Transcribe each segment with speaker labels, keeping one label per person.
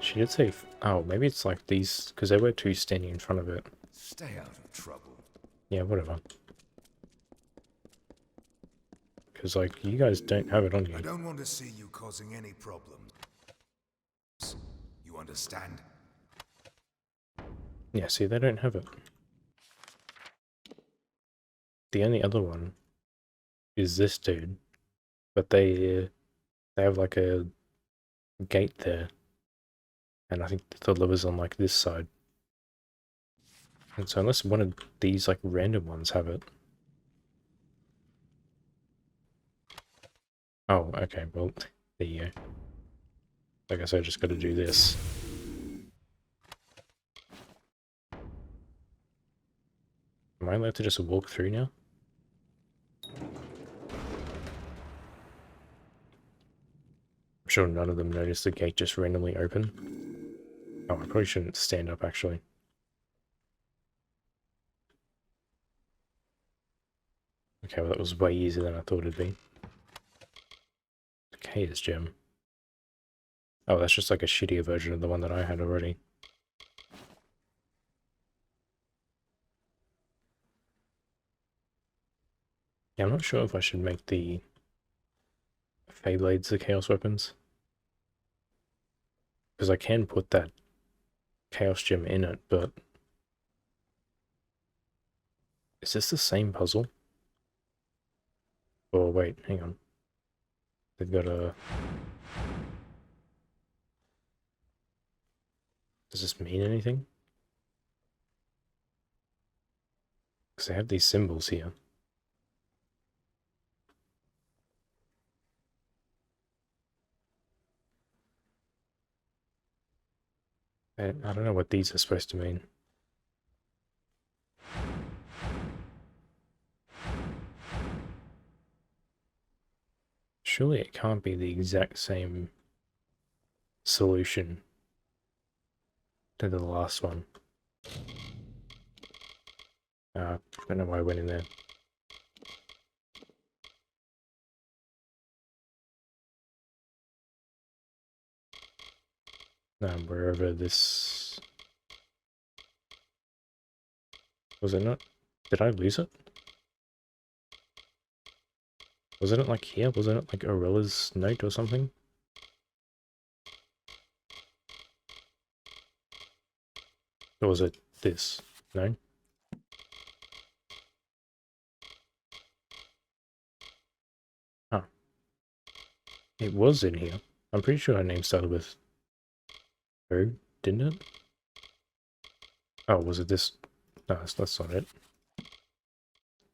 Speaker 1: She did say, oh, maybe it's like these, because there were two standing in front of it.
Speaker 2: Stay out of trouble.
Speaker 1: Yeah, whatever. Because, like, you guys don't have it on you.
Speaker 2: I don't want to see you causing any problems. You understand?
Speaker 1: Yeah, see, they don't have it. The only other one is this dude, but they have like a gate there, and I think the lever's on like this side. And so unless one of these like random ones have it. Oh, okay, well, there you go. I guess I just gotta do this. Am I allowed to just walk through now? I'm sure none of them noticed the gate just randomly open. Oh, I probably shouldn't stand up, actually. Okay, well that was way easier than I thought it'd be. Chaos gem. Oh, that's just like a shittier version of the one that I had already. Yeah, I'm not sure if I should make the Feyblades the Chaos weapons. Because I can put that Chaos gem in it, but... Is this the same puzzle? Oh, wait, hang on. They've got a... Does this mean anything? Because they have these symbols here. I don't know what these are supposed to mean. Surely it can't be the exact same solution to the last one. I don't know why I went in there. Wherever this... Was it not? Did I lose it? Wasn't it like here? Wasn't it like Aurella's note or something? Or was it this? No? Huh. It was in here. I'm pretty sure her name started with O, didn't it? Oh, was it this? No, that's not it.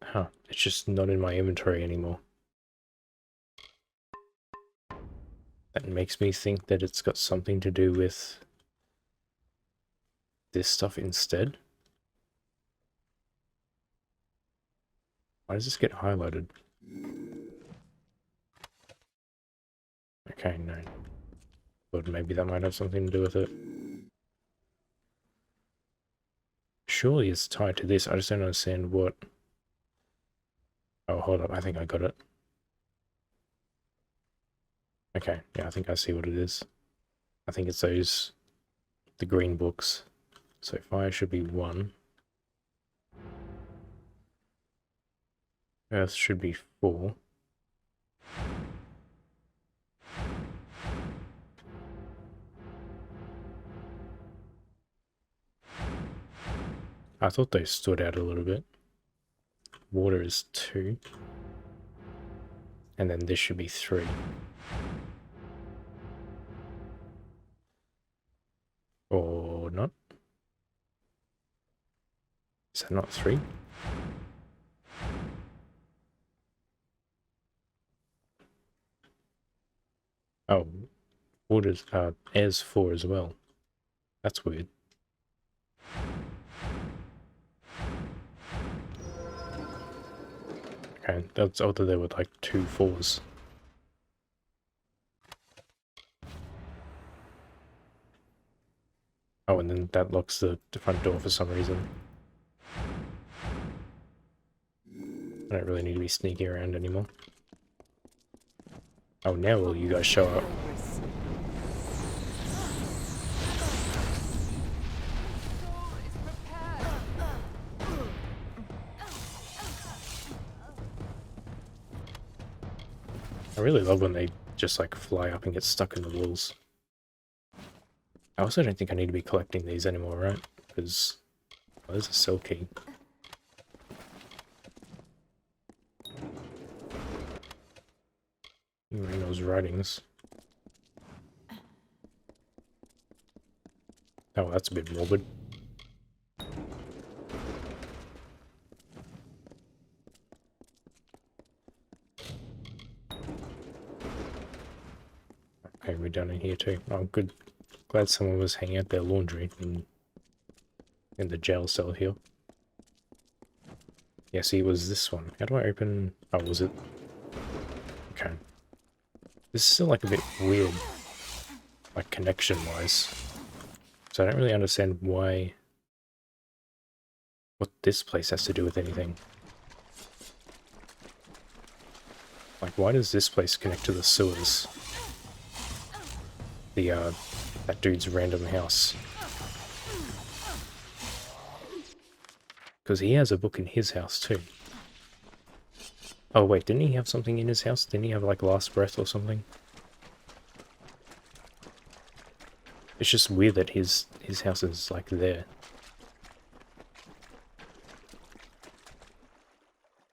Speaker 1: Huh. It's just not in my inventory anymore. That makes me think that it's got something to do with this stuff instead. Why does this get highlighted? Okay, no. But maybe that might have something to do with it. Surely it's tied to this, I just don't understand what... Oh, hold up, I think I got it. Okay, yeah, I think I see what it is. I think it's those... the green books. So fire should be 1. Earth should be 4. I thought those stood out a little bit. Water is 2. And then this should be 3. Or not? Is that not 3? Oh, water's, air's 4 as well. That's weird. Okay, that's although there were like 2 4s. Oh, and then that locks the front door for some reason. I don't really need to be sneaking around anymore. Oh, now will you guys show up? really love when they just like fly up and get stuck in the walls. I also don't think I need to be collecting these anymore, right? Because there's a cell key. Reading those writings. Oh, that's a bit morbid. Okay, we're down in here too. Oh, good. Glad someone was hanging out their laundry in the jail cell here. Yeah, see, it was this one. How do I open... Oh, was it? Okay. This is still like a bit weird, like connection-wise. So I don't really understand why... what this place has to do with anything. Like, why does this place connect to the sewers? That dude's random house. Because he has a book in his house too. Oh wait, didn't he have something in his house? Didn't he have like last breath or something? It's just weird that his house is like there.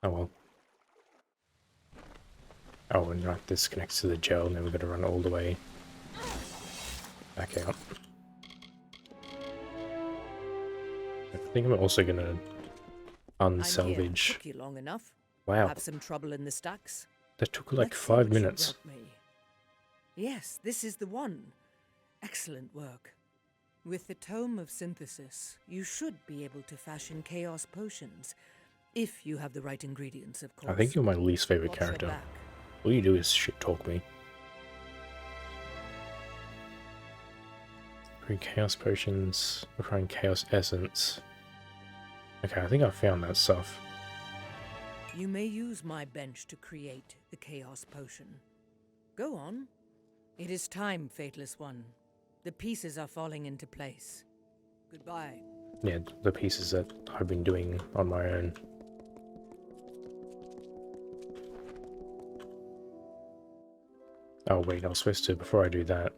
Speaker 1: Oh well. Oh, and right, this connects to the jail, and then we've got to run all the way back out. I think I'm also gonna unsalvage.
Speaker 3: Took you long enough.
Speaker 1: Wow,
Speaker 3: Have some trouble in the stacks?
Speaker 1: that took like
Speaker 3: Let's see
Speaker 1: 5
Speaker 3: what you
Speaker 1: minutes.
Speaker 3: brought me. Yes, this is the one. Excellent work. With the Tome of Synthesis, you should be able to fashion chaos potions. If you have the right ingredients, of course.
Speaker 1: I think you're my least favorite
Speaker 3: Watch your
Speaker 1: character.
Speaker 3: back.
Speaker 1: All you do is shit talk me. Brewing chaos potions, requiring chaos essence. Okay, I think I found that stuff.
Speaker 3: You may use my bench to create the chaos potion. Go on. It is time, Fateless One. The pieces are falling into place. Goodbye.
Speaker 1: Yeah, the pieces that I've been doing on my own. Oh wait, I was supposed to, before I do that,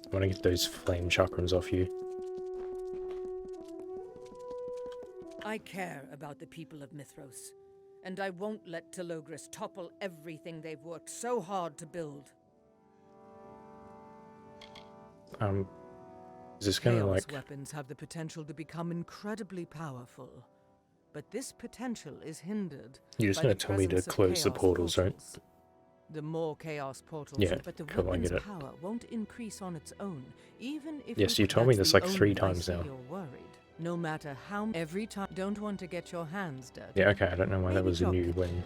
Speaker 1: I want to get those flame chakrams off you.
Speaker 3: I care about the people of Mithros, and I won't let Telogris topple everything they've worked so hard to build.
Speaker 1: Is this kind of
Speaker 3: Chaos
Speaker 1: like...
Speaker 3: weapons have the potential to become incredibly powerful, but this potential is hindered.
Speaker 1: You're just
Speaker 3: by
Speaker 1: going
Speaker 3: the
Speaker 1: to tell me to
Speaker 3: presence of
Speaker 1: close the
Speaker 3: chaos
Speaker 1: portals, right?
Speaker 3: portals. The more chaos portals,
Speaker 1: Yeah,
Speaker 3: but the
Speaker 1: cool, I
Speaker 3: weapon's
Speaker 1: get it.
Speaker 3: power won't increase on its own, even if
Speaker 1: Yes,
Speaker 3: you
Speaker 1: you told me
Speaker 3: that's
Speaker 1: this
Speaker 3: the
Speaker 1: like 3
Speaker 3: only
Speaker 1: times
Speaker 3: reason
Speaker 1: now.
Speaker 3: You're worried. No matter how every time don't want to get your hands dirty.
Speaker 1: Yeah, okay, I don't know why that
Speaker 3: Maybe
Speaker 1: was
Speaker 3: drop
Speaker 1: new
Speaker 3: it.
Speaker 1: when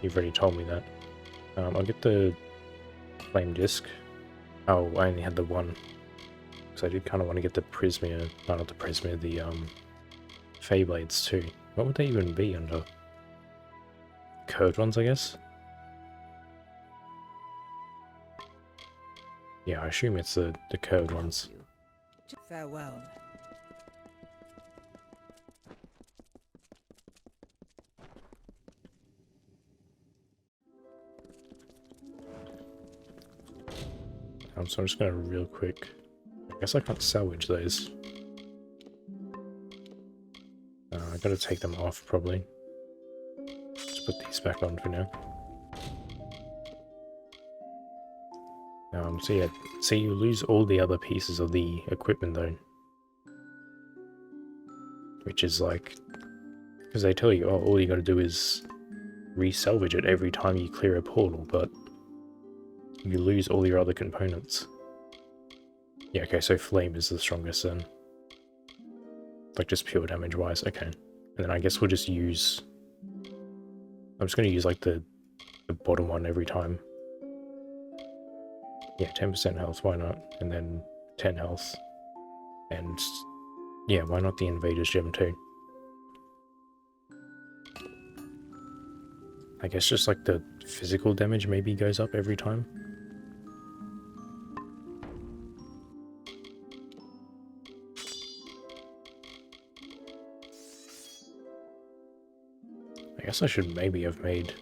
Speaker 1: you've already told me that. I'll get the flame disc. Oh, I only had the one. So I did kind of want to get the Prismia, no, not the Prismia, the Feyblades too. What would they even be under? Curved ones, I guess? Yeah, I assume it's the curved ones.
Speaker 3: Farewell.
Speaker 1: So I'm just gonna real quick. I guess I can't salvage those. I gotta take them off probably. Just put these back on for now. So yeah, see, you lose all the other pieces of the equipment though. Which is like, because they tell you, oh, all you gotta do is re-salvage it every time you clear a portal, but you lose all your other components. Yeah, okay, so flame is the strongest then. Like just pure damage wise, okay. And then I guess we'll just use... I'm just gonna use like the bottom one every time. Yeah, 10% health, why not? And then 10 health. And yeah, why not the Invader's Gem too? I guess just like the physical damage maybe goes up every time. I guess I should maybe have made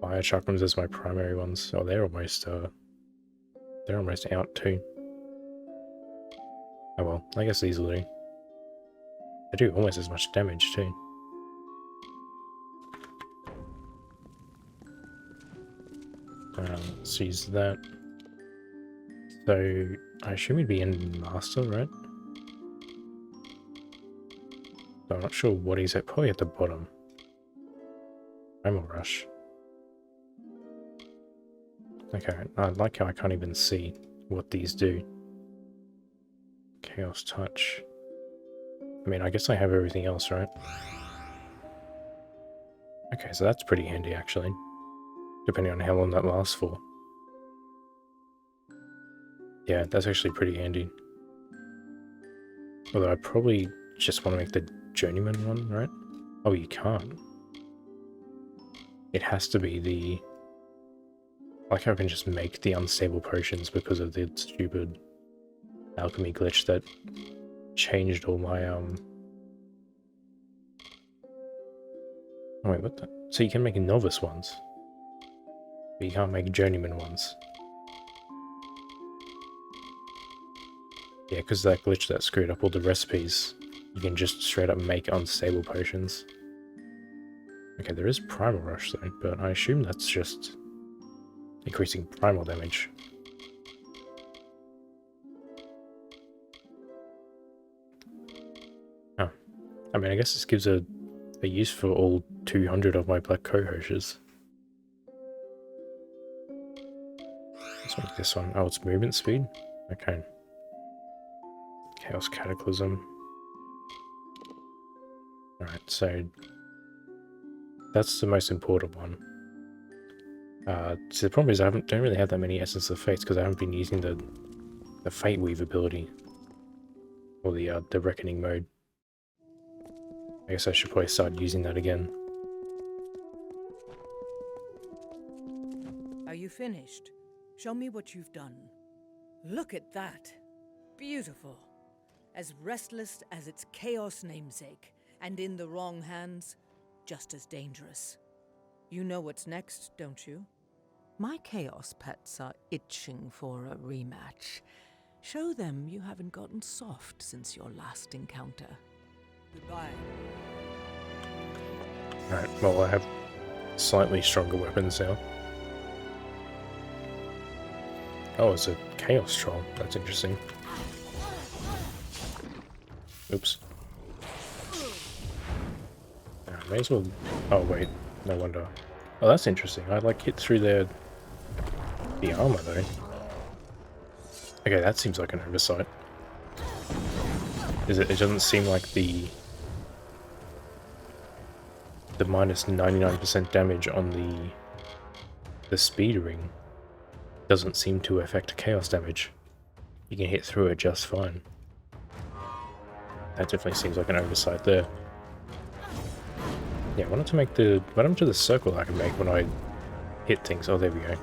Speaker 1: fire chakrams as my primary ones. Oh, they're almost out too. Oh well, I guess these will do. They do almost as much damage too. Let's use that. So, I assume he'd be in Master, right? So I'm not sure what he's at. Probably at the bottom. Primal Rush. Okay, I like how I can't even see what these do. Chaos Touch. I mean, I guess I have everything else, right? Okay, so that's pretty handy, actually. Depending on how long that lasts for. Yeah, that's actually pretty handy. Although I probably just want to make the Journeyman one, right? Oh, you can't. It has to be the... Like how I can just make the unstable potions because of the stupid alchemy glitch that changed all my, Oh wait, what the... So you can make novice ones, but you can't make journeyman ones. Yeah, because that glitch that screwed up all the recipes, you can just straight up make unstable potions. Okay, there is Primal Rush though, but I assume that's just increasing primal damage. Oh. I mean, I guess this gives a use for all 200 of my black cohoshes. Let's make this one. Oh, it's movement speed? Okay. Chaos Cataclysm. Alright, so that's the most important one. So the problem is I don't really have that many Essence of Fates because I haven't been using the Fate Weave ability. Or the Reckoning mode. I guess I should probably start using that again.
Speaker 3: Are you finished? Show me what you've done. Look at that. Beautiful. As restless as its chaos namesake, and in the wrong hands, just as dangerous. You know what's next, don't you? My chaos pets are itching for a rematch. Show them you haven't gotten soft since your last encounter. Goodbye.
Speaker 1: Alright, well I have slightly stronger weapons now. Oh, it's a Chaos Troll. That's interesting. Oops. May as well... Oh wait, no wonder. Oh, that's interesting. I like hit through the armor though. Okay, that seems like an oversight. It doesn't seem like the minus 99% damage on the speed ring doesn't seem to affect chaos damage. You can hit through it just fine. That definitely seems like an oversight there. Yeah, I wanted to make the... What happened to the circle I can make when I hit things? Oh, there we go.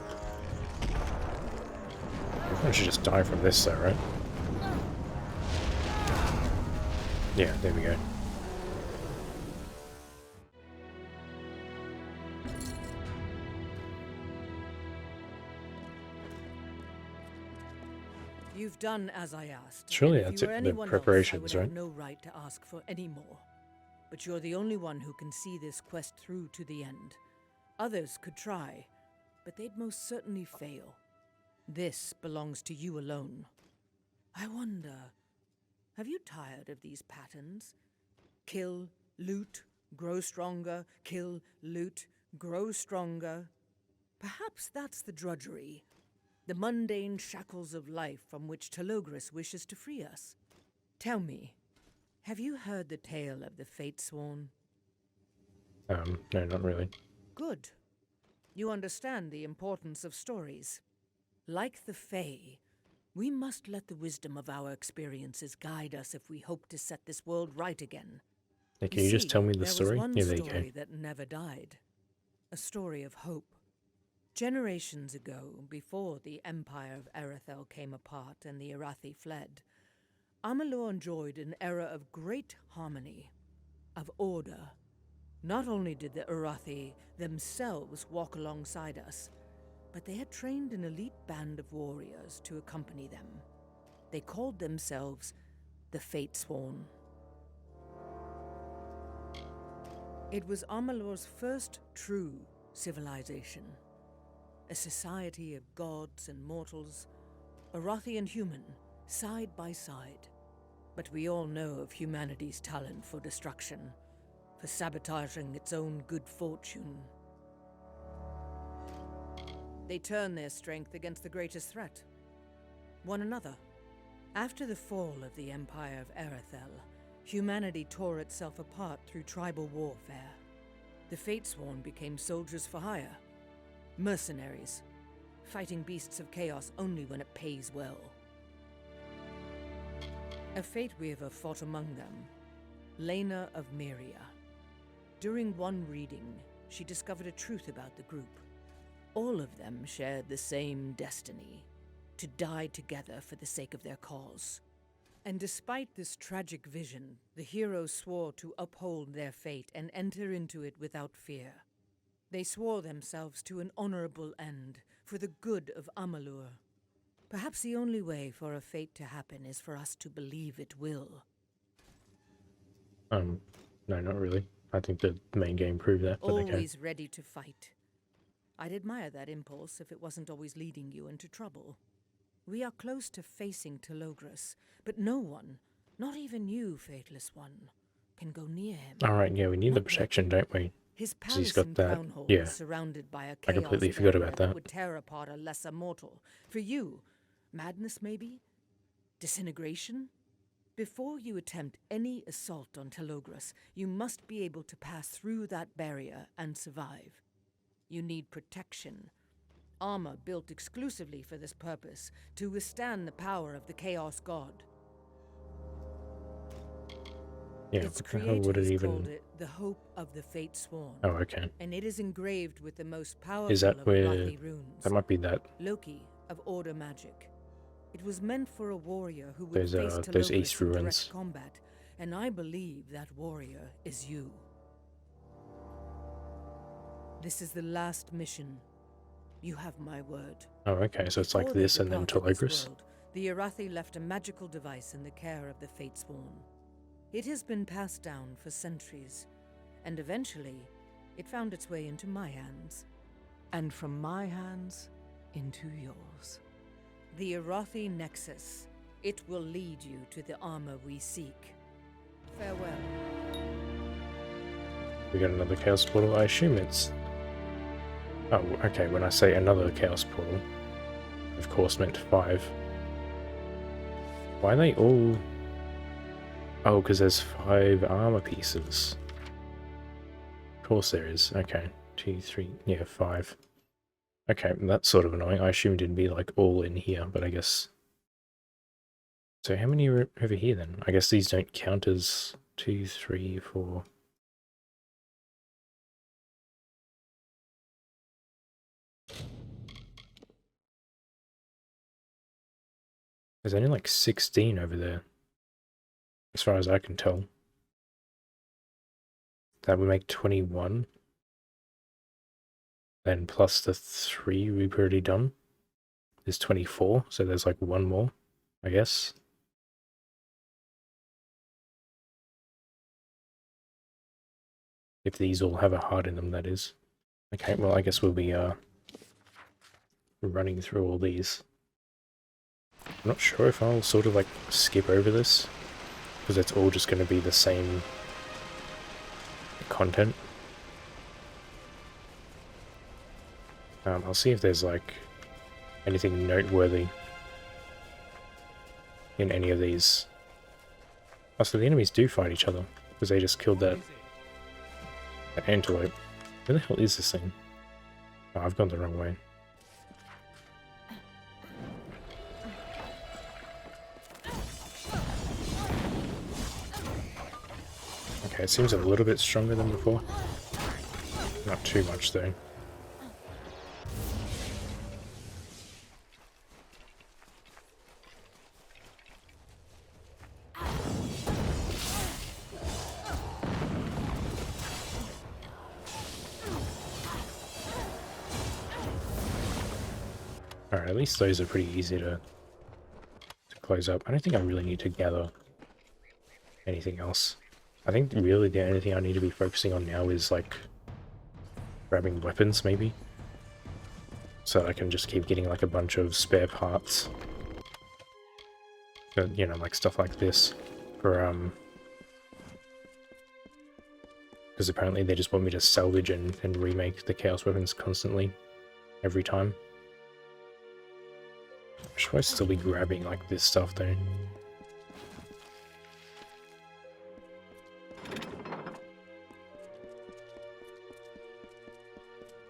Speaker 1: I should just die from this though, right? Yeah, there we go.
Speaker 3: You've done as I asked.
Speaker 1: Surely
Speaker 3: and
Speaker 1: that's
Speaker 3: if you
Speaker 1: it
Speaker 3: were
Speaker 1: for the
Speaker 3: anyone
Speaker 1: preparations,
Speaker 3: else, I would
Speaker 1: right?
Speaker 3: have no right to ask for any more. But you're the only one who can see this quest through to the end. Others could try, but they'd most certainly fail. This belongs to you alone. I wonder, have you tired of these patterns? Kill, loot, grow stronger, kill, loot, grow stronger. Perhaps that's the drudgery. The mundane shackles of life from which Telogris wishes to free us. Tell me, have you heard the tale of the Fatesworn?
Speaker 1: No, not really.
Speaker 3: Good. You understand the importance of stories. Like the Fae, we must let the wisdom of our experiences guide us if we hope to set this world right again.
Speaker 1: Yeah, can you just tell me the story?
Speaker 3: There was one
Speaker 1: Yeah, there you go.
Speaker 3: story that never died. A story of hope. Generations ago, before the Empire of Erethel came apart and the Arathi fled, Amalur enjoyed an era of great harmony, of order. Not only did the Arathi themselves walk alongside us, but they had trained an elite band of warriors to accompany them. They called themselves the Fatesworn. It was Amalur's first true civilization. A society of gods and mortals, Arathi and human, side by side. But we all know of humanity's talent for destruction, for sabotaging its own good fortune. They turn their strength against the greatest threat, one another. After the fall of the Empire of Erethel, humanity tore itself apart through tribal warfare. The Fatesworn became soldiers for hire, mercenaries, fighting beasts of chaos only when it pays well. A Fate Weaver fought among them, Lena of Myria. During one reading, she discovered a truth about the group. All of them shared the same destiny, to die together for the sake of their cause. And despite this tragic vision, the heroes swore to uphold their fate and enter into it without fear. They swore themselves to an honorable end for the good of Amalur. Perhaps the only way for a fate to happen is for us to believe it will.
Speaker 1: No, not really. I think the main game proved that, but okay.
Speaker 3: Always ready to fight. I'd admire that impulse if it wasn't always leading you into trouble. We are close to facing Telogris, but no one, not even you, Fateless One, can go near him.
Speaker 1: Alright, yeah, we need the protection, don't we?
Speaker 3: His
Speaker 1: he's
Speaker 3: palace
Speaker 1: got
Speaker 3: in
Speaker 1: that,
Speaker 3: Crownhall
Speaker 1: yeah.
Speaker 3: is surrounded by a
Speaker 1: I
Speaker 3: chaos
Speaker 1: completely forgot
Speaker 3: barrier
Speaker 1: about that.
Speaker 3: would tear apart a lesser mortal. For you, madness maybe? Disintegration? Before you attempt any assault on Telogris, you must be able to pass through that barrier and survive. You need protection. Armor built exclusively for this purpose, to withstand the power of the Chaos God.
Speaker 1: Yeah,
Speaker 3: Its
Speaker 1: what the hell would it
Speaker 3: creators
Speaker 1: even...
Speaker 3: called it the Hope of the Fatesworn.
Speaker 1: Oh, okay.
Speaker 3: And it is engraved with the most powerful
Speaker 1: Is that
Speaker 3: of
Speaker 1: where...
Speaker 3: Arathi runes.
Speaker 1: That might be that.
Speaker 3: Loki of Order Magic. It was meant for a warrior who would
Speaker 1: Those,
Speaker 3: face
Speaker 1: those
Speaker 3: Telogris
Speaker 1: East
Speaker 3: in
Speaker 1: ruins.
Speaker 3: direct combat, and I believe that warrior is you. This is the last mission. You have my word.
Speaker 1: Oh, okay, so it's like
Speaker 3: Before they
Speaker 1: this and then
Speaker 3: departed this
Speaker 1: Telogris?
Speaker 3: world, the Arathi left a magical device in the care of the Fatesworn. It has been passed down for centuries, and eventually, it found its way into my hands. And from my hands, into yours. The Arathi Nexus. It will lead you to the armor we seek. Farewell.
Speaker 1: We got another Chaos Portal. I assume it's... Oh, okay, when I say another Chaos Portal, of course meant 5. Why are they all... Oh, because there's 5 armor pieces. Of course there is. Okay. 2, 3, yeah, 5. Okay, that's sort of annoying. I assumed it'd be like all in here, but I guess... So how many are over here then? I guess these don't count as 2, 3, 4... There's only like 16 over there, as far as I can tell. That would make 21. Then plus the 3 we've already done is 24, so there's like 1 more, I guess. If these all have a heart in them, that is. Okay, well I guess we'll be running through all these. I'm not sure if I'll sort of like skip over this, because it's all just going to be the same content. I'll see if there's like anything noteworthy in any of these. Oh, so the enemies do fight each other, because they just killed that antelope. Where the hell is this thing? Oh, I've gone the wrong way. Okay, it seems a little bit stronger than before. Not too much though. Alright, at least those are pretty easy to close up. I don't think I really need to gather anything else. I think really the only thing I need to be focusing on now is like grabbing weapons maybe. So that I can just keep getting like a bunch of spare parts. You know, like stuff like this for because apparently they just want me to salvage and remake the chaos weapons constantly every time. Should I still be grabbing like this stuff though?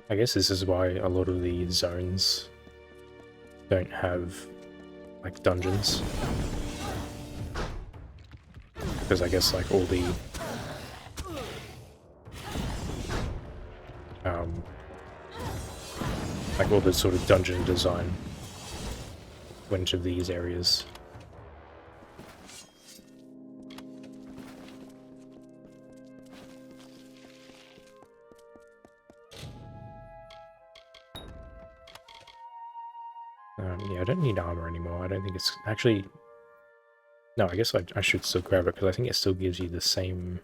Speaker 1: I guess this is why a lot of the zones don't have like dungeons. Because I guess like all the like all the sort of dungeon design went to these areas. Yeah, I don't need armor anymore. I don't think it's actually... No, I guess I should still grab it because I think it still gives you the same...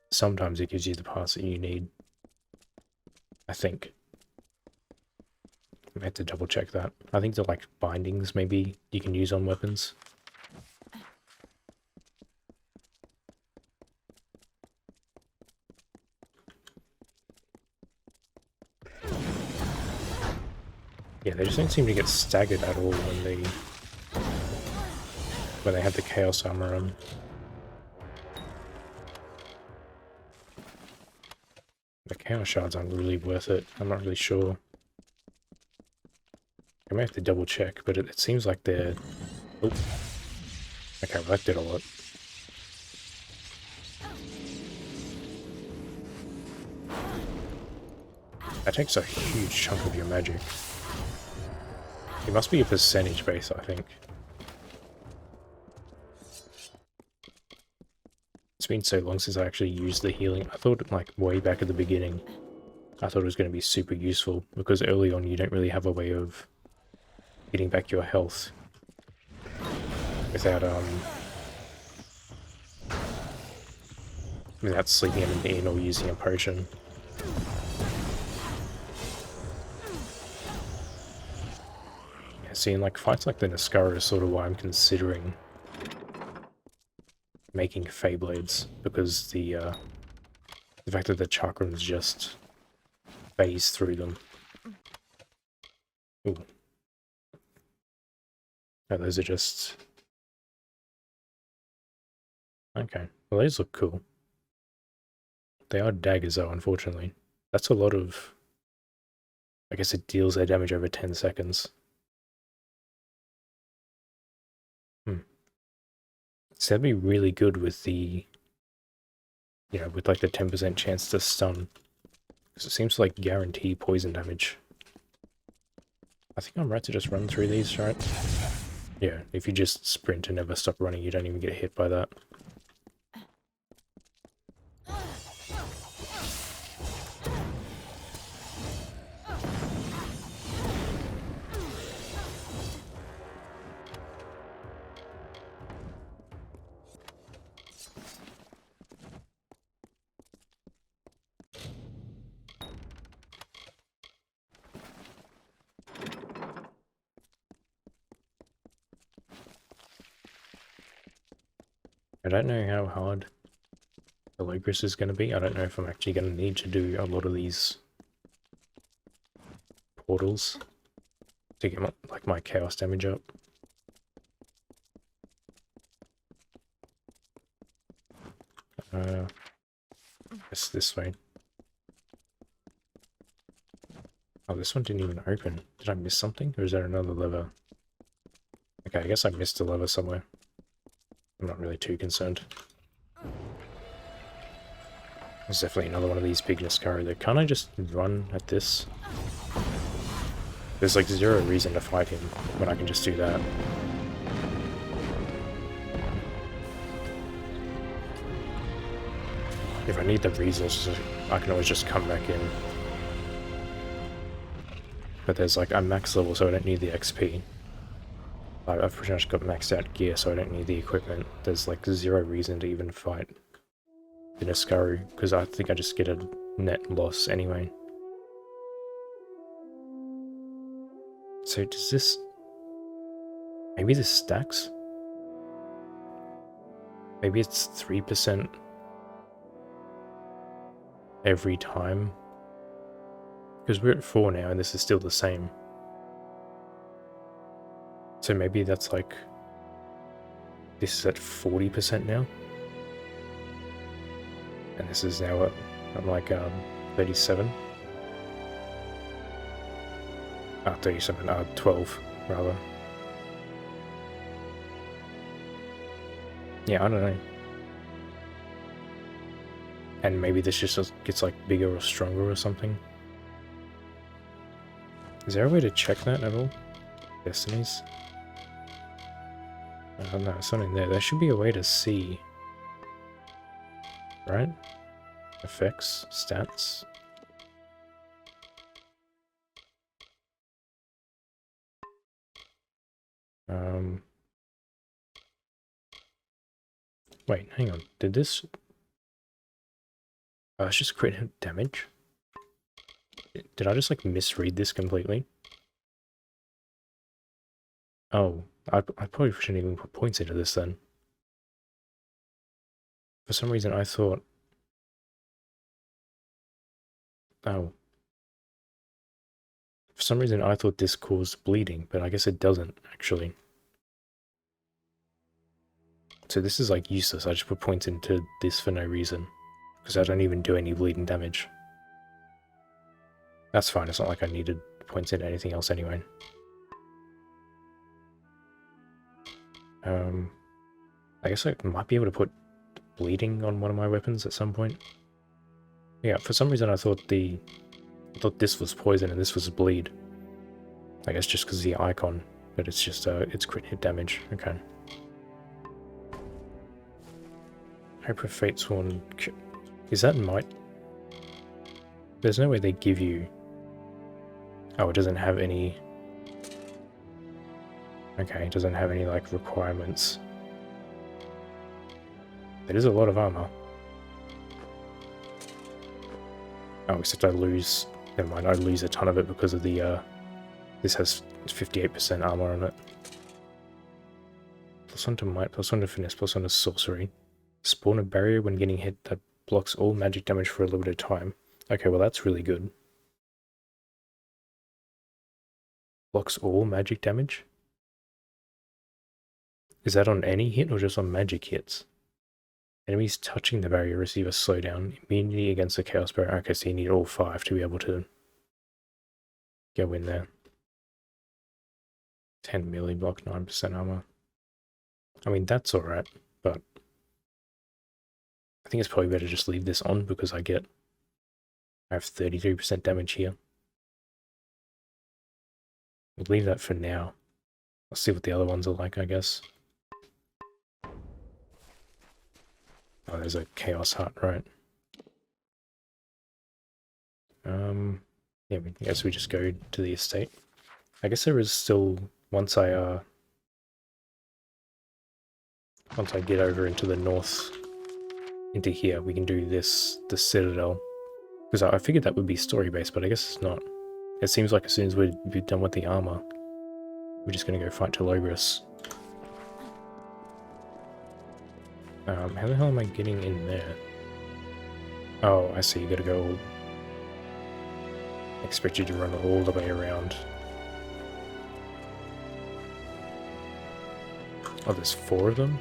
Speaker 1: Sometimes it gives you the parts that you need. I think. I have to double check that. I think the like bindings maybe you can use on weapons. Yeah, they just don't seem to get staggered at all when they have the chaos armor on. The chaos shards aren't really worth it. I'm not really sure. I may have to double check, but it seems like they're... Oh. Okay, well that did a lot. That takes a huge chunk of your magic. It must be a percentage base, I think. It's been so long since I actually used the healing. I thought, like, way back at the beginning, I thought it was going to be super useful, because early on you don't really have a way of getting back your health without sleeping in an inn or using a potion. Yeah, see, in like fights like the Niskara is sort of why I'm considering making Feyblades, because the fact that the chakrams just phase through them. Ooh. Oh, those are just... Okay, well those look cool. They are daggers though, unfortunately. That's a lot of... I guess it deals their damage over 10 seconds. So that'd be really good with the... You know, with like the 10% chance to stun. Because it seems to like guarantee poison damage. I think I'm right to just run through these, right? Yeah, if you just sprint and never stop running, you don't even get hit by that. I don't know how hard the Logris is going to be. I don't know if I'm actually going to need to do a lot of these portals to get my chaos damage up. It's this way. Oh, this one didn't even open. Did I miss something? Or is there another lever? Okay, I guess I missed a lever somewhere. I'm not really too concerned. There's definitely another one of these big Niskara that can't I just run at this? There's like zero reason to fight him when I can just do that. If I need the reasons, I can always just come back in. but there's like, I'm max level, so I don't need the XP. I've pretty much got maxed out gear, so I don't need the equipment. There's like zero reason to even fight the Niskaru, because I think I just get a net loss anyway. So does this... Maybe this stacks? Maybe it's 3% every time? Because we're at 4 now and this is still the same. So maybe that's like... This is at 40% now? And this is now at, I'm like, 37? 37, 12, rather. Yeah, I don't know. And maybe this just gets like bigger or stronger or something. Is there a way to check that at all? Destinies? No, it's not in there. There should be a way to see. Right? Effects, stats. Wait, hang on. Did this... Oh, it's just crit hit damage? Did I just like misread this completely? Oh, I probably shouldn't even put points into this then. For some reason I thought... Oh. For some reason I thought this caused bleeding, but I guess it doesn't, actually. So this is like useless, I just put points into this for no reason. Because I don't even do any bleeding damage. That's fine, it's not like I needed points into anything else anyway. I guess I might be able to put bleeding on one of my weapons at some point. Yeah, for some reason I thought this was poison and this was bleed. I guess just because of the icon, but it's just it's crit hit damage. Okay. Hyper Fatesworn. Is that might? There's no way they give you... Oh, it doesn't have any... Okay, it doesn't have any, like, requirements. It is a lot of armor. Oh, except I lose... Never mind, I lose a ton of it because of the, This has 58% armor on it. +1 to might, +1 to finesse, +1 to sorcery. Spawn a barrier when getting hit that blocks all magic damage for a limited time. Okay, well that's really good. Blocks all magic damage? Is that on any hit or just on magic hits? Enemies touching the barrier receive a slowdown. Immunity against the chaos barrier. Okay, so you need all 5 to be able to go in there. 10 melee block, 9% armor. I mean, that's alright, but I think it's probably better to just leave this on because I have 33% damage here. We'll leave that for now. I'll see what the other ones are like, I guess. Oh, there's a chaos hut, right? Yeah, I guess we just go to the estate. I guess there is still, once I get over into the north, into here, we can do this, the Citadel. Because I figured that would be story-based, but I guess it's not. It seems like as soon as we're done with the armor, we're just going to go fight Telogris. How the hell am I getting in there? Oh, I see, you gotta go... I expect you to run all the way around. Oh, there's 4 of them?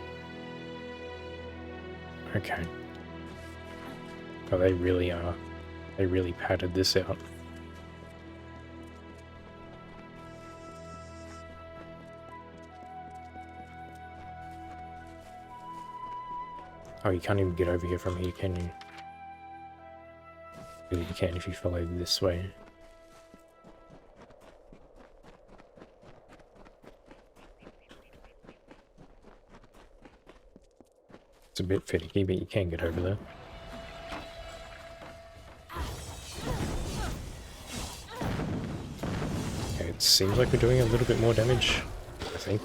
Speaker 1: Okay. Oh, they really are. They really padded this out. Oh, you can't even get over here from here, can you? Well, you can if you follow this way. It's a bit finicky, but you can get over there. seems like we're doing a little bit more damage, I think.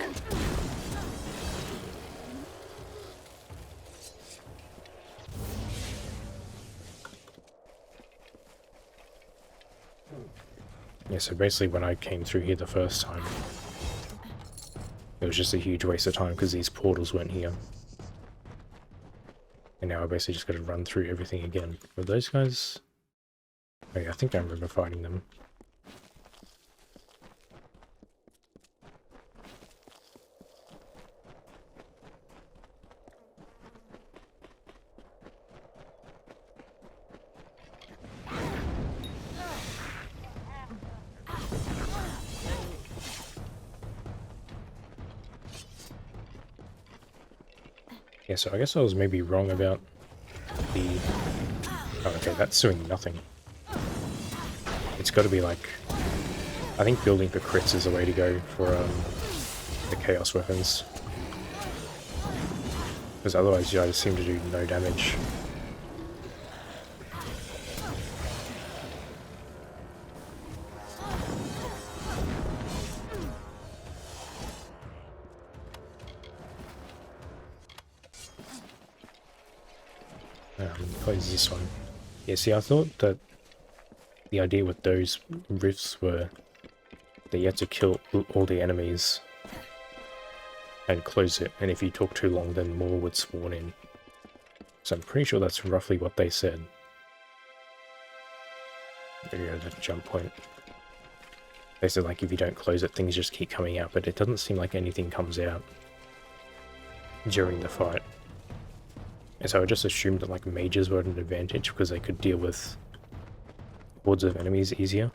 Speaker 1: Yeah, so basically when I came through here the first time, it was just a huge waste of time because these portals weren't here. And now I basically just got to run through everything again. Were those guys... Oh yeah, I think I remember fighting them. Yeah, so I guess I was maybe wrong about the... Oh, okay, that's doing nothing. It's got to be like... I think building for crits is the way to go for the chaos weapons. Because otherwise you guys seem to do no damage. Close this one. Yeah, see, I thought that the idea with those rifts were that you had to kill all the enemies and close it, and if you took too long then more would spawn in. So I'm pretty sure that's roughly what they said. There you go, the jump point. They said like if you don't close it things just keep coming out, but it doesn't seem like anything comes out during the fight. And so I just assumed that like mages were at an advantage because they could deal with hordes of enemies easier.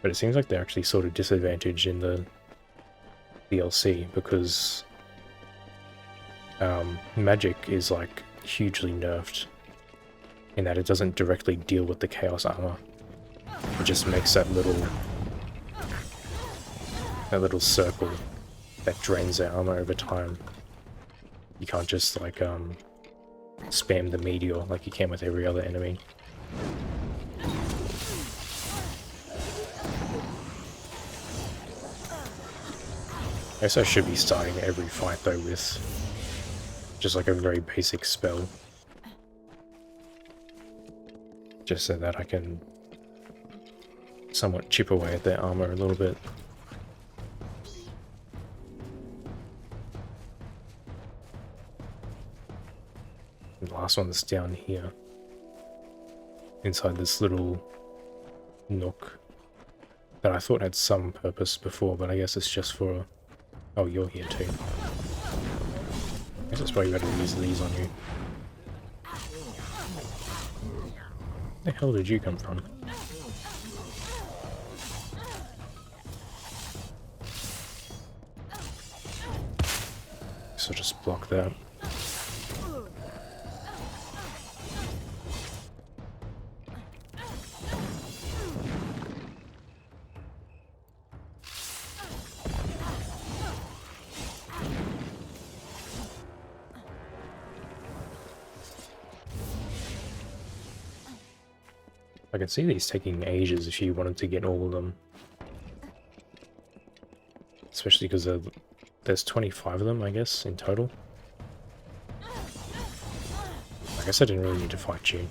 Speaker 1: But it seems like they're actually sort of disadvantaged in the DLC because magic is like hugely nerfed in that it doesn't directly deal with the chaos armor. It just makes that little circle that drains their armor over time. You can't just like spam the meteor like you can with every other enemy. I guess I should be starting every fight though with just like a very basic spell. Just so that I can somewhat chip away at their armor a little bit. And the last one that's down here. Inside this little nook that I thought had some purpose before, but I guess it's just for... Oh, you're here too. I guess it's probably better to use these on you. Where the hell did you come from? So just block that. I can see these taking ages if you wanted to get all of them. Especially because there's 25 of them, I guess, in total. I guess I didn't really need to fight you.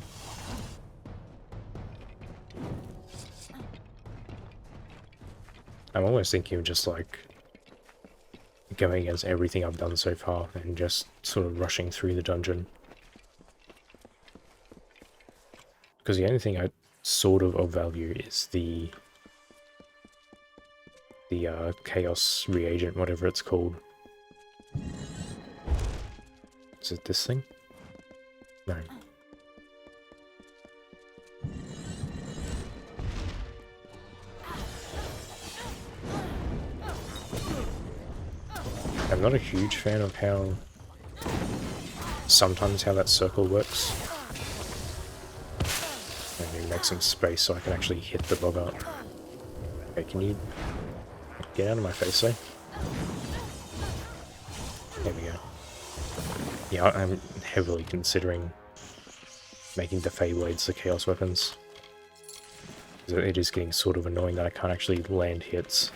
Speaker 1: I'm almost thinking of just like going against everything I've done so far and just sort of rushing through the dungeon. Because the only thing I sort of value is the chaos reagent, whatever it's called. Is it this thing? No. I'm not a huge fan of how sometimes how that circle works. Maybe make some space so I can actually hit the bugger. Okay, can you get out of my face, though? There we go. Yeah, I'm heavily considering making the Fey Blades the Chaos weapons. It is getting sort of annoying that I can't actually land hits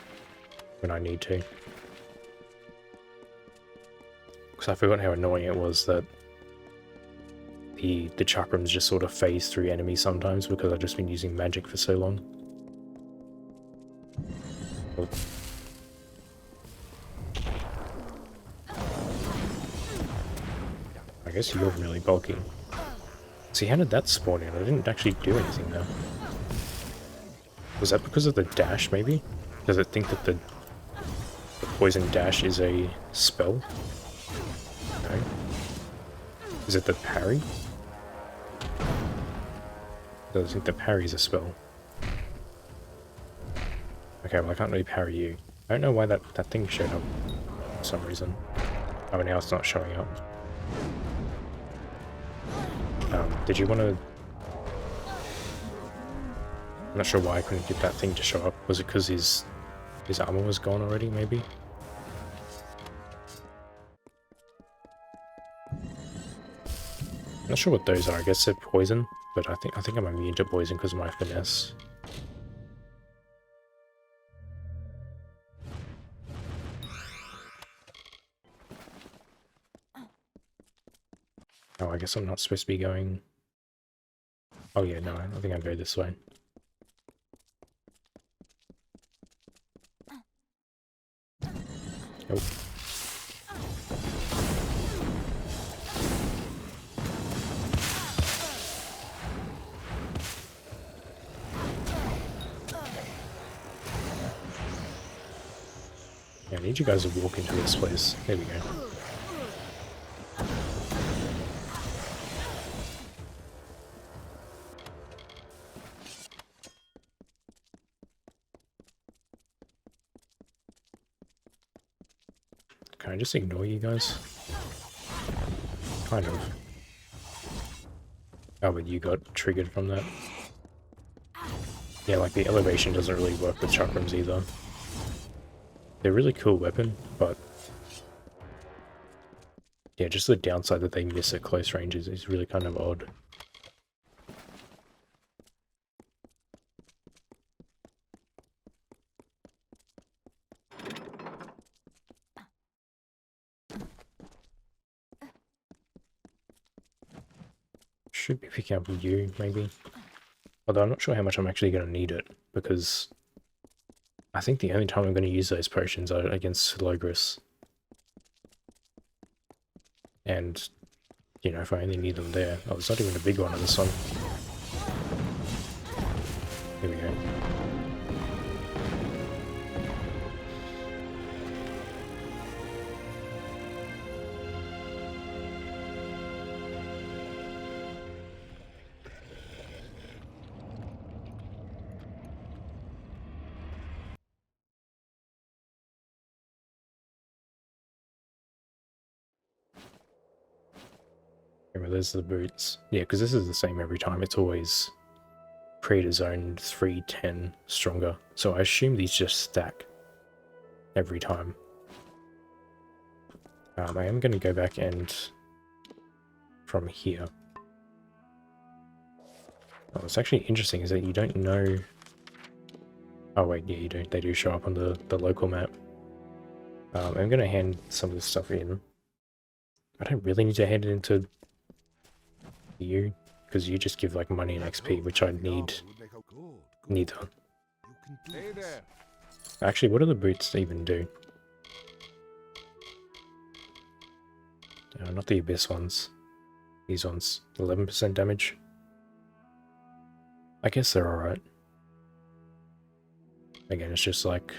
Speaker 1: when I need to. Because I forgot how annoying it was that the chakrams just sort of phase through enemies sometimes because I've just been using magic for so long. Oh. I guess you're really bulky. See, how did that spawn in? I didn't actually do anything there. Was that because of the dash, maybe? Does it think that the poison dash is a spell? No. Is it the parry? Does it think the parry is a spell? Okay, well I can't really parry you. I don't know why that thing showed up for some reason. Oh, now it's not showing up. Did you want to... I'm not sure why I couldn't get that thing to show up. Was it because his armor was gone already, maybe? I'm not sure what those are. I guess they're poison, but I think I'm immune to poison because of my finesse. Oh, I guess I'm not supposed to be going... Oh yeah, no, I think I'll go this way. Oh. Yeah, I need you guys to walk into this place. There we go. Can I just ignore you guys? Kind of. Oh, but you got triggered from that. Yeah, like the elevation doesn't really work with chakrams either. They're a really cool weapon, but... yeah, just the downside that they miss at close ranges is really kind of odd. Should be picking up you, maybe. Although I'm not sure how much I'm actually going to need it, because I think the only time I'm going to use those potions are against Slogris. And, you know, if I only need them there... oh, there's not even a big one on this one. Here we go. Well, there's the boots. Yeah, because this is the same every time. It's always create a zone 310 stronger. So I assume these just stack every time. I am going to go back and from here. Oh, what's actually interesting is that you don't know... oh wait, yeah, you don't. They do show up on the local map. I'm going to hand some of this stuff in. I don't really need to hand it into you, because you just give like money and XP, which I need neither. Actually, what do the boots even do? Not the Abyss ones. These ones, 11% damage. I guess they're alright. Again, it's just like...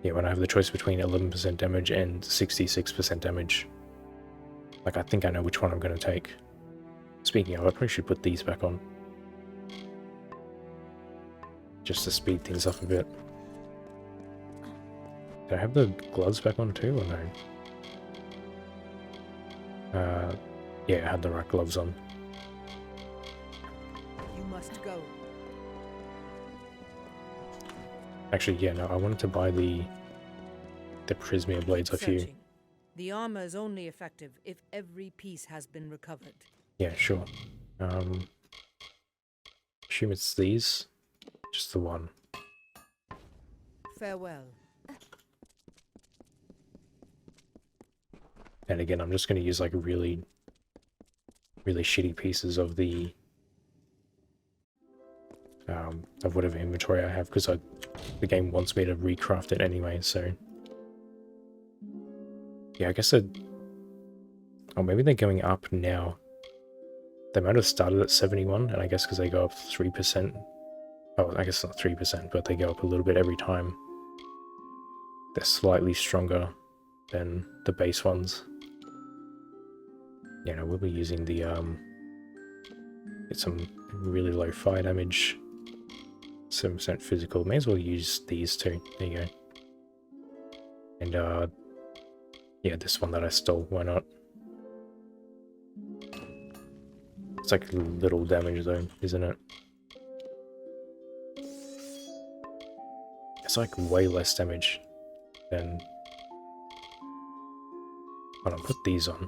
Speaker 1: yeah, when I have the choice between 11% damage and 66% damage, like, I think I know which one I'm going to take. Speaking of, I probably should put these back on. Just to speed things up a bit. Do I have the gloves back on too, or no? Yeah, I had the right gloves on.
Speaker 3: You must go.
Speaker 1: Actually, yeah, no, I wanted to buy the Prismia blades off you.
Speaker 3: Searching. The armor is only effective if every piece has been recovered.
Speaker 1: Yeah, sure. Assume it's these. Just the one.
Speaker 3: Farewell.
Speaker 1: And again, I'm just going to use like really shitty pieces of the of whatever inventory I have, because the game wants me to recraft it anyway. So yeah, I guess oh, maybe they're going up now. They might have started at 71, and I guess because they go up 3%. Oh, I guess not 3%, but they go up a little bit every time. They're slightly stronger than the base ones. Yeah, no, we'll be using the get some really low fire damage, 7% physical. May as well use these two. There you go. And yeah, this one that I stole, why not? It's like little damage though, isn't it? It's like way less damage than... Hold on, put these on,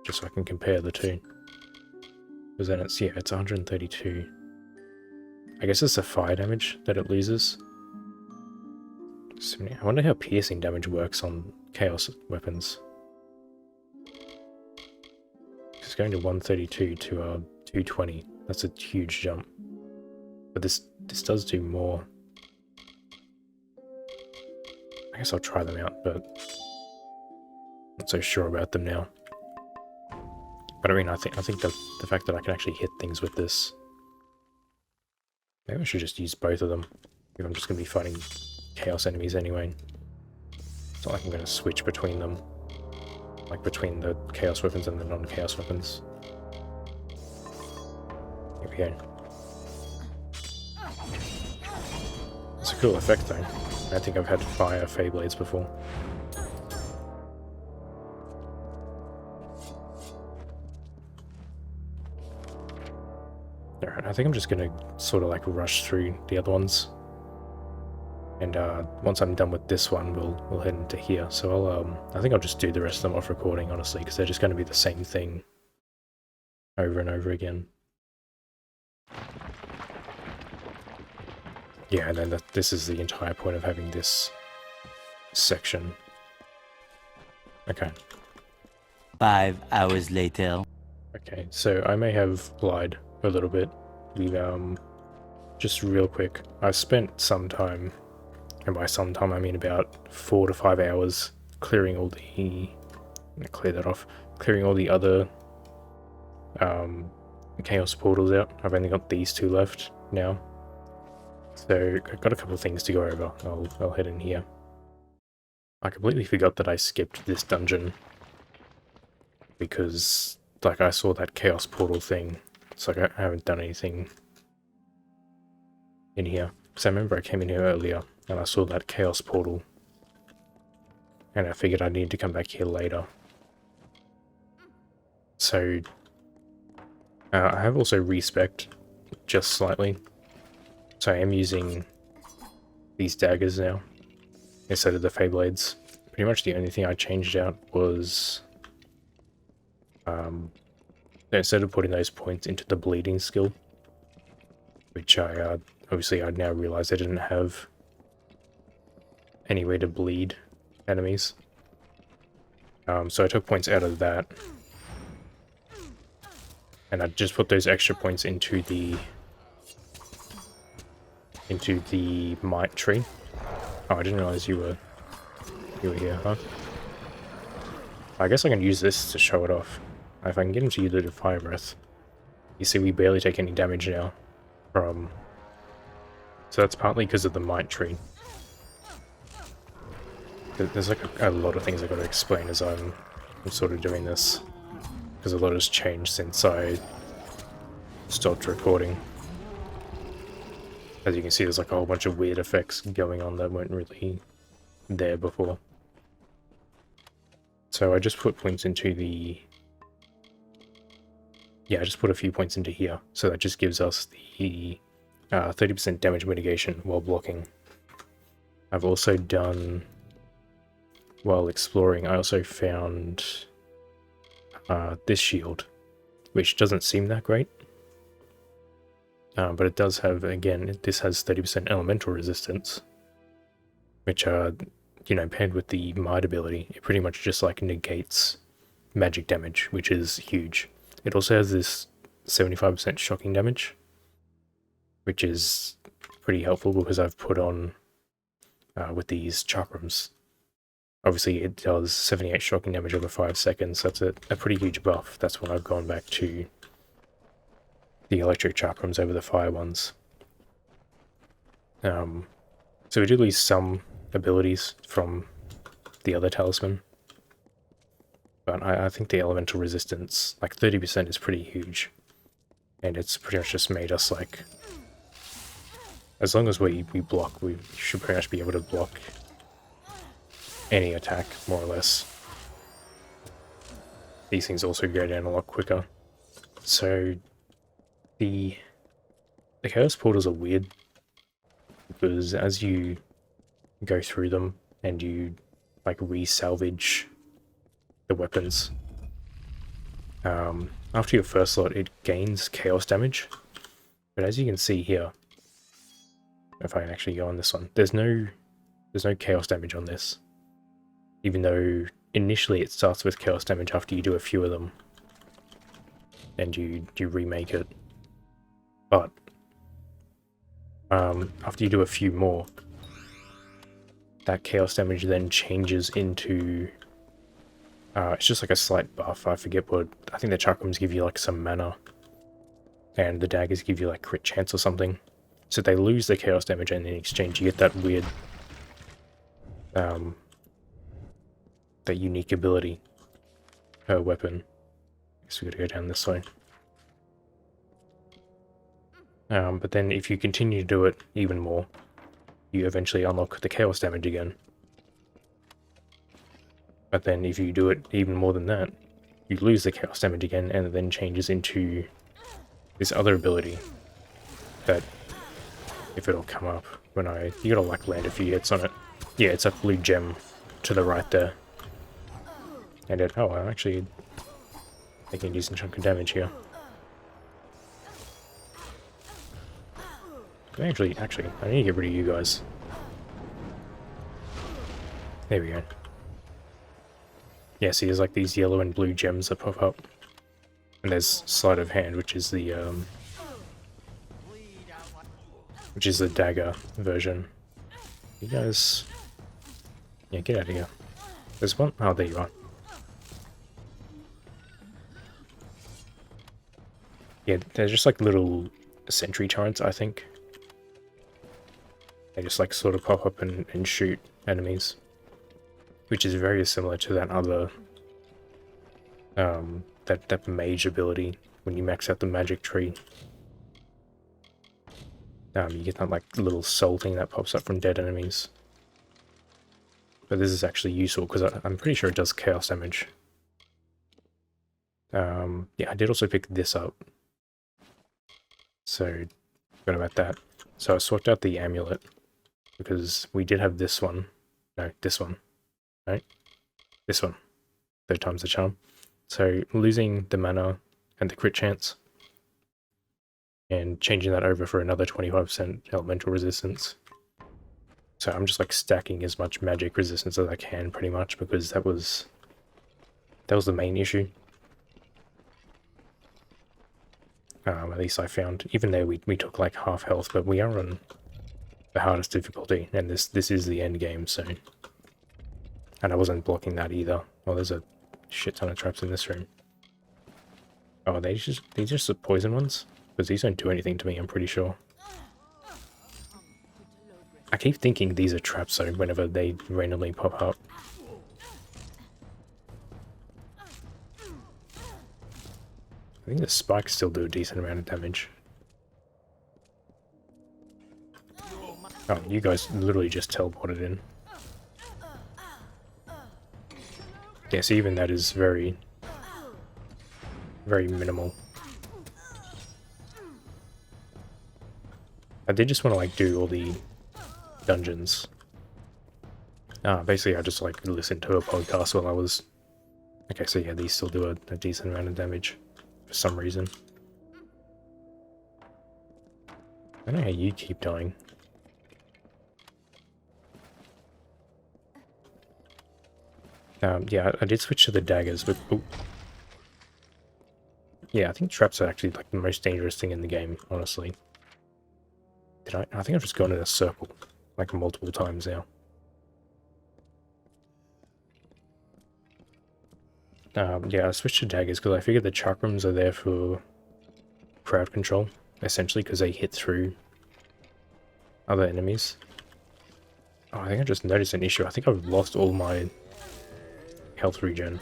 Speaker 1: just so I can compare the two. Because then it's, yeah, it's 132. I guess it's the fire damage that it loses. I wonder how piercing damage works on chaos weapons. It's going to 132 to 220. That's a huge jump. But this does do more. I guess I'll try them out, but not so sure about them now. But I mean, I think the fact that I can actually hit things with this. Maybe I should just use both of them if I'm just going to be fighting chaos enemies anyway. It's not like I'm going to switch between them, like between the chaos weapons and the non-chaos weapons. Here we go. It's a cool effect though. I think I've had fire Feyblades before. Alright, I think I'm just gonna sort of like rush through the other ones. And once I'm done with this one, we'll head into here. So I think I'll just do the rest of them off recording, honestly, because they're just going to be the same thing over and over again. Yeah, and then this is the entire point of having this section. Okay.
Speaker 4: 5 hours later.
Speaker 1: Okay, so I may have lied a little bit. We've just real quick, I spent some time, and by some time I mean about 4 to 5 hours clearing all the... clear that off. Clearing all the other chaos portals out. I've only got these two left now. So I've got a couple of things to go over. I'll head in here. I completely forgot that I skipped this dungeon because like I saw that chaos portal thing. It's like I haven't done anything in here. Because I remember I came in here earlier and I saw that chaos portal. And I figured I needed to come back here later. So I have also respec'd just slightly. So I am using these daggers now instead of the Feyblades. Pretty much the only thing I changed out was instead of putting those points into the bleeding skill, which I obviously I now realize I didn't have any way to bleed enemies. So I took points out of that, and I just put those extra points into the might tree. Oh, I didn't realize you were here, huh? I guess I can use this to show it off. If I can get him to use the fire breath. You see, we barely take any damage now from... So that's partly because of the might tree. There's like a lot of things I've got to explain as I'm sort of doing this. Because a lot has changed since I stopped recording. As you can see, there's like a whole bunch of weird effects going on that weren't really there before. So I just put points into the... Yeah, I just put a few points into here. So that just gives us the 30% damage mitigation while blocking. I've also done... While exploring, I also found this shield, which doesn't seem that great. But it does have, again, this has 30% elemental resistance. which are, you know, paired with the Might ability, it pretty much just like negates magic damage, which is huge. It also has this 75% shocking damage, which is pretty helpful because I've put on with these chakrams. Obviously, it does 78 shocking damage over 5 seconds. That's a pretty huge buff. That's when I've gone back to the electric chakrams over the fire ones. So we do lose some abilities from the other talisman. But I think the elemental resistance, like 30%, is pretty huge. And it's pretty much just made us like... As long as we block, we should pretty much be able to block any attack, more or less. These things also go down a lot quicker. So the Chaos Portals are weird, because as you go through them and you like re-salvage the weapons, after your first slot it gains chaos damage, but as you can see here, if I can actually go on this one, there's no chaos damage on this, even though initially it starts with chaos damage after you do a few of them and you remake it. But after you do a few more, that chaos damage then changes into it's just like a slight buff. I forget what, I think the chakrams give you like some mana and the daggers give you like crit chance or something. So they lose the chaos damage, and in exchange you get that weird that unique ability per weapon. I guess we gotta go down this way. But then if you continue to do it even more, you eventually unlock the chaos damage again. But then if you do it even more than that, you lose the chaos damage again, and it then changes into this other ability that, if it'll come up when you gotta like land a few hits on it. Yeah, it's that blue gem to the right there. And I'm actually taking a decent chunk of damage here. Actually, I need to get rid of you guys. There we go. Yeah, see, there's like these yellow and blue gems that pop up. And there's Sleight of Hand, which is the dagger version. You guys... Yeah, get out of here. There's one? Oh, there you are. Yeah, they're just like little sentry turrets, I think. They just like sort of pop up and shoot enemies. Which is very similar to that other... that mage ability when you max out the magic tree. You get that like little soul thing that pops up from dead enemies. But this is actually useful because I'm pretty sure it does chaos damage. Yeah, I did also pick this up. So, forgot about that. So I swapped out the amulet because we did have this one. No, this one. Right? This one. 3 times the charm. So losing the mana and the crit chance and changing that over for another 25% elemental resistance. So I'm just like stacking as much magic resistance as I can pretty much, because that was the main issue. At least I found, even though we took like half health, but we are on the hardest difficulty, and this is the end game, so. And I wasn't blocking that either. Well, there's a shit ton of traps in this room. Oh, they're just the poison ones? Because these don't do anything to me, I'm pretty sure. I keep thinking these are traps though, whenever they randomly pop up. I think the spikes still do a decent amount of damage. Oh, you guys literally just teleported in. Yes, even that is very, very minimal. I did just want to like do all the dungeons. Basically I just like listened to a podcast while I was... Okay, so yeah, these still do a decent amount of damage for some reason. I don't know how you keep dying. Yeah, I did switch to the daggers, but oh. Yeah, I think traps are actually like the most dangerous thing in the game, honestly. Did I? I think I've just gone in a circle like multiple times now. Yeah, I switched to daggers because I figured the chakrams are there for crowd control, essentially, because they hit through other enemies. Oh, I think I just noticed an issue. I think I've lost all my health regen.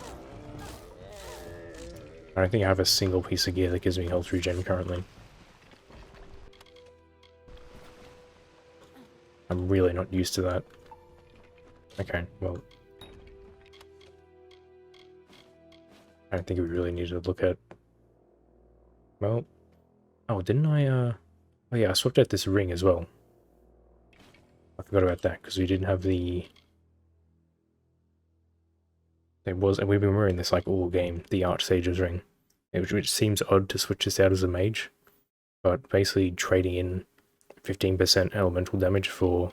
Speaker 1: I don't think I have a single piece of gear that gives me health regen currently. I'm really not used to that. Okay, well, I don't think we really need to look at... Well... Oh, didn't I, Oh yeah, I swapped out this ring as well. I forgot about that, because we didn't have the... It was, and we've been wearing this, like, all game, the Archsage's ring. Which seems odd to switch this out as a mage. But basically trading in 15% elemental damage for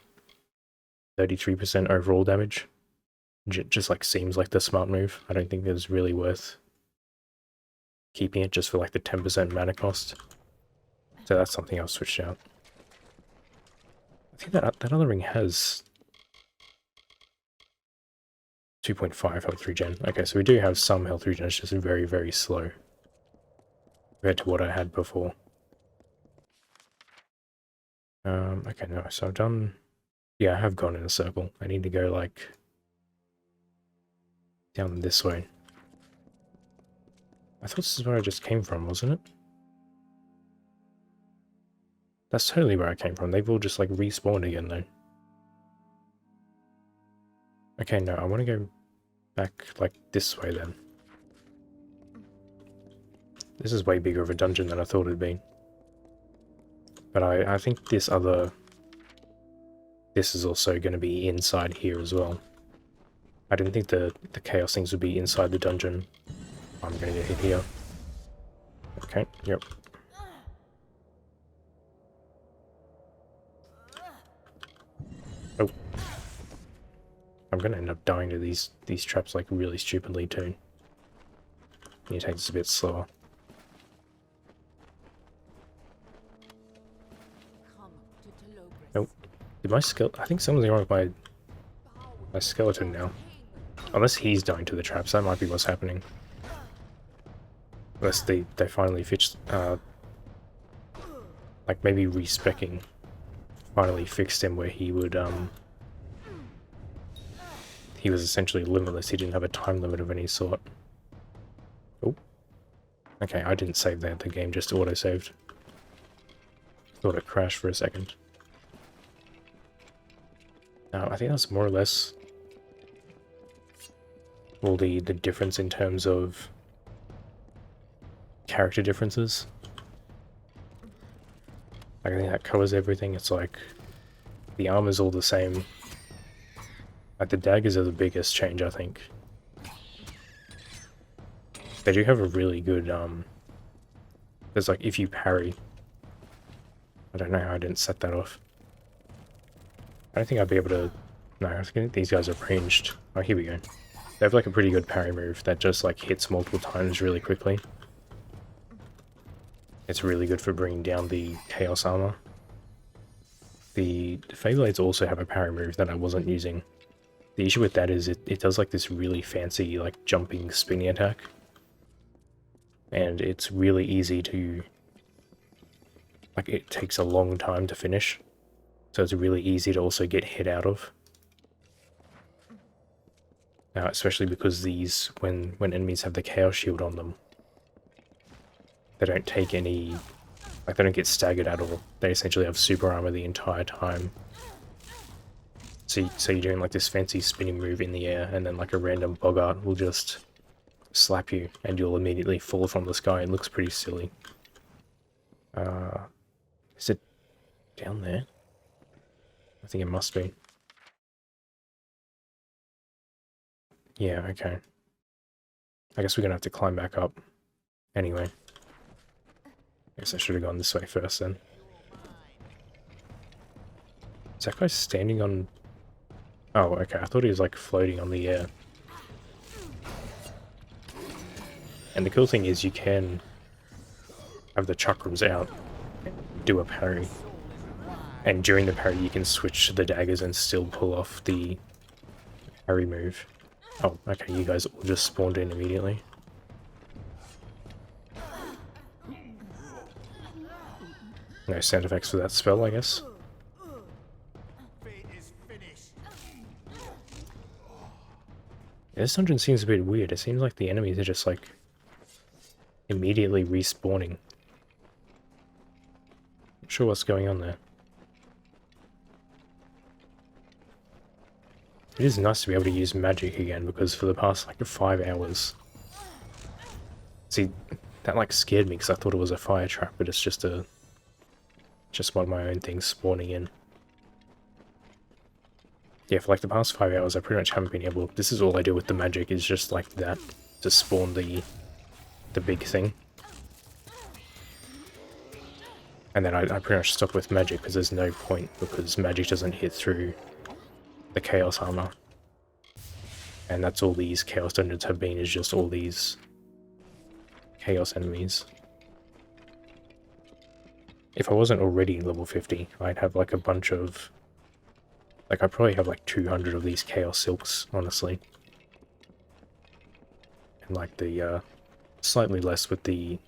Speaker 1: 33% overall damage just, like, seems like the smart move. I don't think it's really worth keeping it just for, like, the 10% mana cost. So that's something I'll switch out. I think that other ring has 2.5 health regen. Okay, so we do have some health regen, it's just very, very slow compared to what I had before. Okay, no, so I've done... Yeah, I have gone in a circle. I need to go, like, down this way. I thought this is where I just came from, wasn't it? That's totally where I came from. They've all just, like, respawned again, though. Okay, no, I want to go back, like, this way, then. This is way bigger of a dungeon than I thought it'd be. But I think this other... This is also going to be inside here as well. I didn't think the chaos things would be inside the dungeon. I'm going to get hit here. Okay, yep. Oh. I'm going to end up dying to these traps, like, really stupidly, too. You take this a bit slower. Nope. Did my I think something's wrong with my skeleton now. Unless he's dying to the traps, that might be what's happening. Unless they finally fixed, like maybe respecking finally fixed him where he would, he was essentially limitless, he didn't have a time limit of any sort. Oh. Okay, I didn't save that, the game just auto-saved. Thought it crashed for a second. I think that's more or less all the difference in terms of character differences. I think that covers everything. It's like the armor's all the same. Like the daggers are the biggest change, I think. They do have a really good there's like if you parry. I don't know how I didn't set that off. I don't think I'd be able to... No, I think these guys are ranged. Oh, here we go. They have like a pretty good parry move that just like hits multiple times really quickly. It's really good for bringing down the chaos armor. The Feyblades also have a parry move that I wasn't using. The issue with that is it does like this really fancy like jumping spinny attack. And it's really easy to... Like it takes a long time to finish. So it's really easy to also get hit out of. Now, especially because these, when enemies have the Chaos Shield on them, they don't take any, like they don't get staggered at all. They essentially have super armor the entire time. So you're doing like this fancy spinning move in the air, and then like a random boggart will just slap you, and you'll immediately fall from the sky. It looks pretty silly. Is it down there? I think it must be. Yeah, okay. I guess we're gonna have to climb back up. Anyway. I guess I should have gone this way first then. Is that guy standing on... Oh, okay, I thought he was like floating on the air. And the cool thing is you can have the chakrams out and do a parry. And during the parry you can switch to the daggers and still pull off the parry move. Oh, okay, you guys all just spawned in immediately. No sound effects for that spell, I guess. This dungeon seems a bit weird. It seems like the enemies are just like immediately respawning. Not sure what's going on there. It is nice to be able to use magic again, because for the past like 5 hours... See, that like scared me because I thought it was a fire trap, but it's just one of my own things spawning in. Yeah, for like the past 5 hours I pretty much haven't been able... This is all I do with the magic, is just like that, to spawn the big thing. And then I pretty much stop with magic because there's no point, because magic doesn't hit through the chaos armor. And that's all these chaos dungeons have been, is just all these chaos enemies. If I wasn't already level 50, I'd have like a bunch of... Like, I'd probably have like 200 of these chaos silks, honestly. And like the, slightly less with the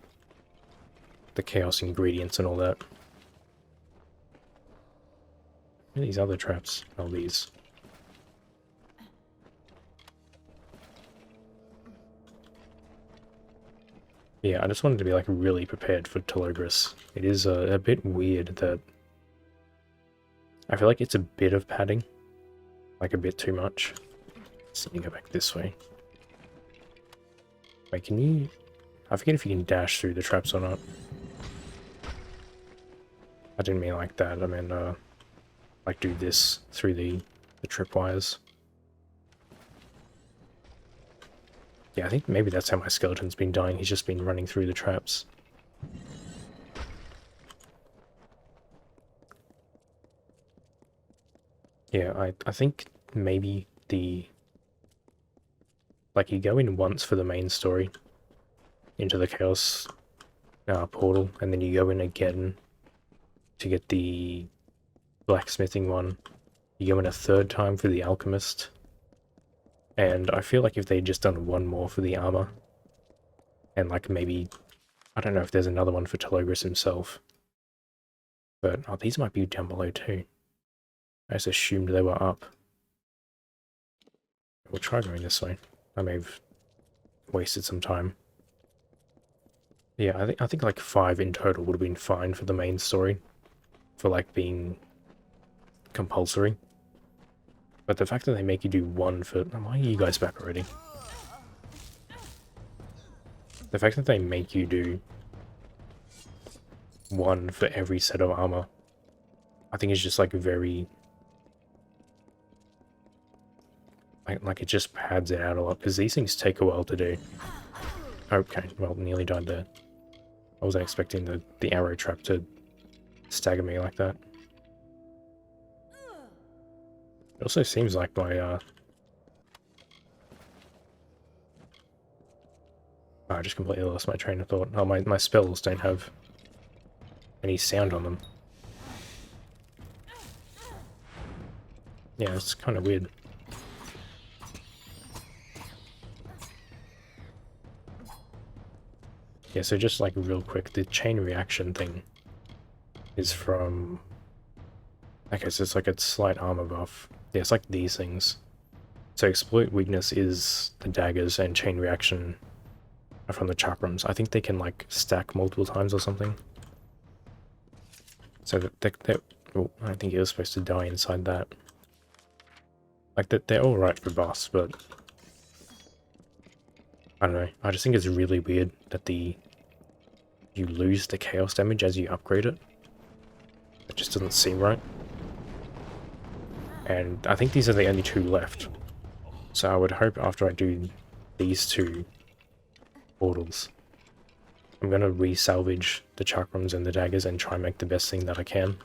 Speaker 1: chaos ingredients and all that. What are these other traps? Oh, these. Yeah, I just wanted to be like really prepared for Telogris. It is a bit weird that... I feel like it's a bit of padding. Like a bit too much. So let me go back this way. Wait, can you... I forget if you can dash through the traps or not. I didn't mean like that, I meant like do this through the tripwires. Yeah, I think maybe that's how my skeleton's been dying, he's just been running through the traps. Yeah, I think maybe the... Like, you go in once for the main story, into the Chaos portal, and then you go in again to get the blacksmithing one. You go in a third time for the alchemist. And I feel like if they'd just done one more for the armor, and like maybe... I don't know if there's another one for Telogris himself. But, oh, these might be down below too. I just assumed they were up. We'll try going this way. I may have wasted some time. Yeah, I think like 5 in total would have been fine for the main story. For like being compulsory. But the fact that they make you do 1 for... Why are you guys back already? The fact that they make you do 1 for every set of armor, I think is just like very... Like it just pads it out a lot, because these things take a while to do. Okay, well, nearly died there. I wasn't expecting the arrow trap to stagger me like that. It also seems like my, I just completely lost my train of thought. Oh, my spells don't have any sound on them. Yeah, it's kind of weird. Yeah, so just like real quick, the chain reaction thing is from... Okay, so it's like a slight armor buff. Yeah, it's like these things. So exploit weakness is the daggers, and chain reaction are from the chakrams. I think they can like stack multiple times or something. So that oh, I don't think he was supposed to die inside that. Like they're alright for boss, but I don't know. I just think it's really weird that you lose the chaos damage as you upgrade it. It just doesn't seem right. And I think these are the only 2 left. So I would hope after I do these 2 portals, I'm gonna re-salvage the chakrams and the daggers and try and make the best thing that I can.